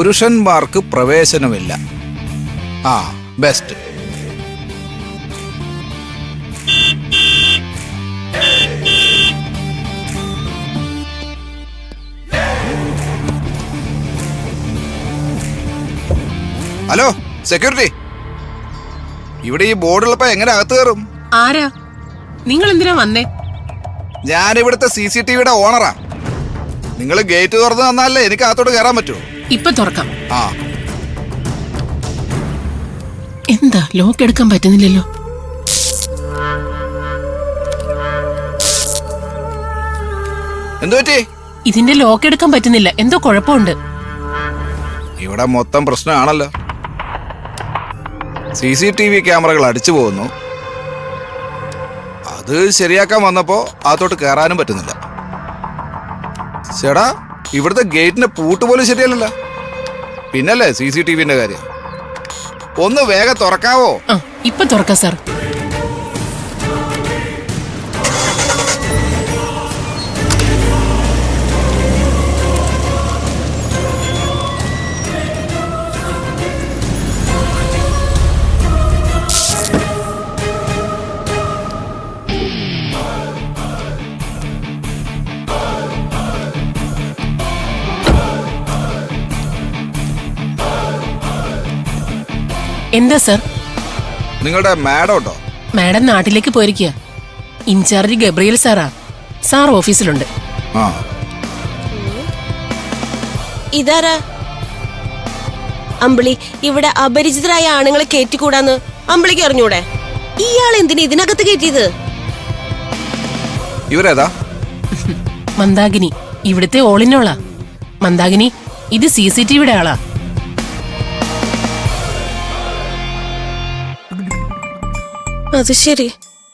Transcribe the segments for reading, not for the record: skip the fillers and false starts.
പുരുഷന്മാർക്ക് പ്രവേശനമില്ല. ആ, ബെസ്റ്റ്. ഹലോ സെക്യൂരിറ്റി, ഇവിടെ ഈ ബോർഡുള്ളപ്പോ എങ്ങനെ അകത്ത് കയറും? ആരാ നിങ്ങൾ? എന്തിനാ വന്നേ? ഞാൻ ഇവിടുത്തെ CCTVയുടെ ഓണറാ. നിങ്ങൾ ഗേറ്റ് തുറന്ന് തന്നാലേ എനിക്ക് അകത്തോട്ട് കയറാൻ പറ്റുമോ? ഇപ്പൊ തുറക്കാം. ആ, എന്താ ലോക്ക് എടുക്കാൻ പറ്റുന്നില്ലല്ലോ? എന്തു പറ്റി? ഇതിന്റെ ലോക്ക് എടുക്കാൻ പറ്റുന്നില്ല, എന്തോ കുഴപ്പമുണ്ട്. ഇവിടെ മൊത്തം പ്രശ്നമാണല്ലോ. CCTV ക്യാമറകൾ അടിച്ചു പോകുന്നു. അത് ശരിയാക്കാൻ വന്നപ്പോ അകത്തോട്ട് കയറാനും പറ്റുന്നില്ല. ചേടാ, ഇവിടുത്തെ ഗേറ്റിന്റെ പൂട്ട് പോലും ശരിയല്ലല്ലോ. പിന്നല്ലേ CCTVന്റെ കാര്യം. ഒന്ന് വേഗം തുറക്കാവോ? ആ, ഇപ്പൊ തുറക്കാം സാർ. എന്താ സാർ? നിങ്ങളുടെ മാഡം ഉണ്ടോ? മാഡം നാട്ടിലേക്ക് പോയിരിക്കുക. ഇൻചാർജ് ഗബ്രിയേൽ സാറാ. സാർ ഓഫീസിലുണ്ട്. ആ, ഇതാരാ? അമ്പിളി, ഇവിടെ അപരിചിതരായ ആണുങ്ങളെ കയറ്റിക്കൂടാന്ന് അമ്പിളിക്ക് അറിഞ്ഞൂടെ? ഇയാൾ എന്തിനാ ഇതിനകത്ത് കയറ്റിയത്? ഇവരേതാ? മന്ദാകിനി, ഇവിടുത്തെ ഓളിനോളാ. മന്ദാകിനി, ഇത് CCTVയുടെ ആളാ. അത് ശരി,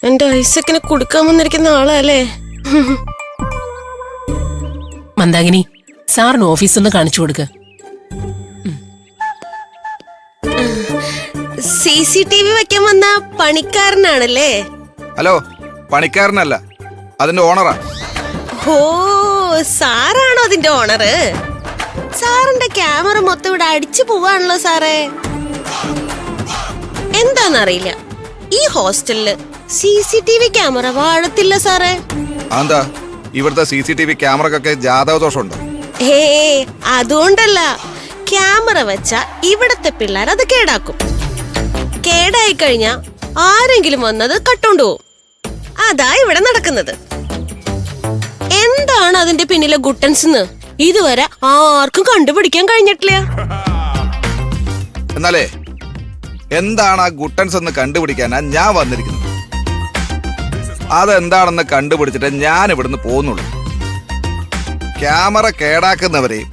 എന്റെ ഐസക്കിനെ കൊടുക്കാൻ വന്നിരിക്കുന്ന ആളല്ലേ? മന്ദാകിനി, സാറിന് ഓഫീസൊന്ന് കാണിച്ചു കൊടുക്ക. CCTV വെക്കാൻ വന്ന പണിക്കാരനാണല്ലേ? ഹലോ, പണിക്കാരനല്ല, അതിന്റെ ഓണറാ. ഓ, സാറാണോ അതിന്റെ ഓണറ്? സാറിന്റെ ക്യാമറ മൊത്തം ഇവിടെ അടിച്ചു പോവാണല്ലോ സാറേ. എന്താന്നറിയില്ല, ഈ ഹോസ്റ്റലില് CCTV ക്യാമറ വാഴത്തില്ല സാറേ. എന്താ ഇവിടുത്തെ CCTV ക്യാമറക്കൊക്കെ ജാതക ദോഷമുണ്ടോ? അതുകൊണ്ടല്ല, ക്യാമറ വെച്ച ഇവിടത്തെ പിള്ളേർ അത് കേടാക്കും. കേടായി കഴിഞ്ഞാ ആരെങ്കിലും വന്നത് കട്ടോണ്ട് പോവും. അതാ ഇവിടെ നടക്കുന്നത്. എന്താണ് അതിന്റെ പിന്നിലെ ഗുട്ടൻസ് ഇതുവരെ ആർക്കും കണ്ടുപിടിക്കാൻ കഴിഞ്ഞിട്ടില്ല. എന്നാലേ എന്താണ് ആ ഗുട്ടൻസ് എന്ന് കണ്ടുപിടിക്കാനാ ഞാൻ വന്നിരിക്കുന്നത്. അതെന്താണെന്ന് കണ്ടുപിടിച്ചിട്ട് ഞാൻ ഇവിടുന്ന് പോകുന്നുള്ളൂ. ക്യാമറ കേടാക്കുന്നവരെയും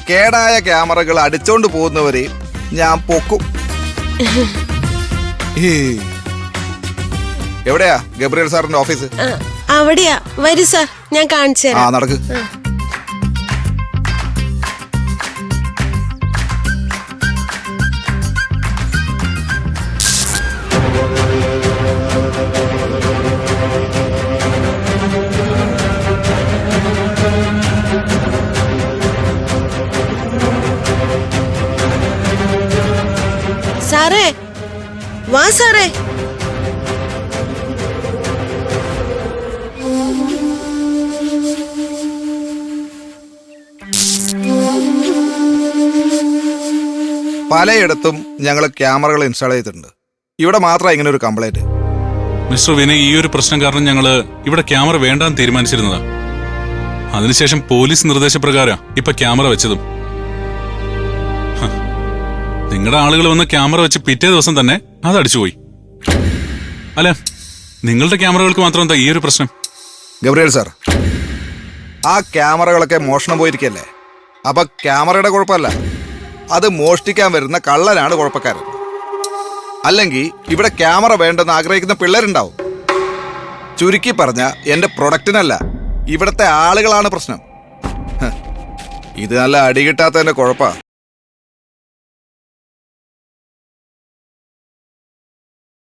കേടായ ക്യാമറകൾ അടിച്ചോണ്ട് പോകുന്നവരെയും ഞാൻ പൊക്കും. എവിടെയാ ഗബ്രിയേൽ സാറിന്റെ ഓഫീസ്? അവിടെയാ. വരൂ സാർ, ഞാൻ കാണിച്ചു ആ, നടക്ക്. സാറേ, വാ സാറേ. പലയിടത്തും ഞങ്ങൾ ക്യാമറകൾ ഇൻസ്റ്റാൾ ചെയ്തിട്ടുണ്ട്. ഇവിടെ മാത്രമാണ് ഇങ്ങനെ ഒരു കംപ്ലൈന്റ്. മിസ്റ്റർ വിനയ്, ഈ ഒരു പ്രശ്നം കാരണം ഞങ്ങള് ഇവിടെ ക്യാമറ വേണ്ടാന്ന് തീരുമാനിച്ചിരുന്നതാ. അതിനുശേഷം പോലീസ് നിർദ്ദേശപ്രകാരം ഇപ്പൊ ക്യാമറ വെച്ചതും. നിങ്ങളുടെ ആളുകൾ വന്ന് ക്യാമറ വെച്ച് പിറ്റേ ദിവസം തന്നെ അത് അടിച്ചുപോയി. അല്ല, നിങ്ങളുടെ ക്യാമറകൾക്ക് മാത്രം എന്താ ഈ ഒരു പ്രശ്നം? ഗബ്രിയേൽ സാർ, ആ ക്യാമറകളൊക്കെ മോഷണം പോയിരിക്കല്ലേ. അപ്പൊ ക്യാമറയുടെ കുഴപ്പമല്ല, അത് മോഷ്ടിക്കാൻ വരുന്ന കള്ളനാണ് കുഴപ്പക്കാരൻ. അല്ലെങ്കിൽ ഇവിടെ ക്യാമറ വേണ്ടെന്ന് ആഗ്രഹിക്കുന്ന പിള്ളേരുണ്ടാവും. ചുരുക്കി പറഞ്ഞ എന്റെ പ്രൊഡക്റ്റിനല്ല, ഇവിടുത്തെ ആളുകളാണ് പ്രശ്നം. ഇത് നല്ല അടി കിട്ടാത്തതിന്റെ കുഴപ്പാ.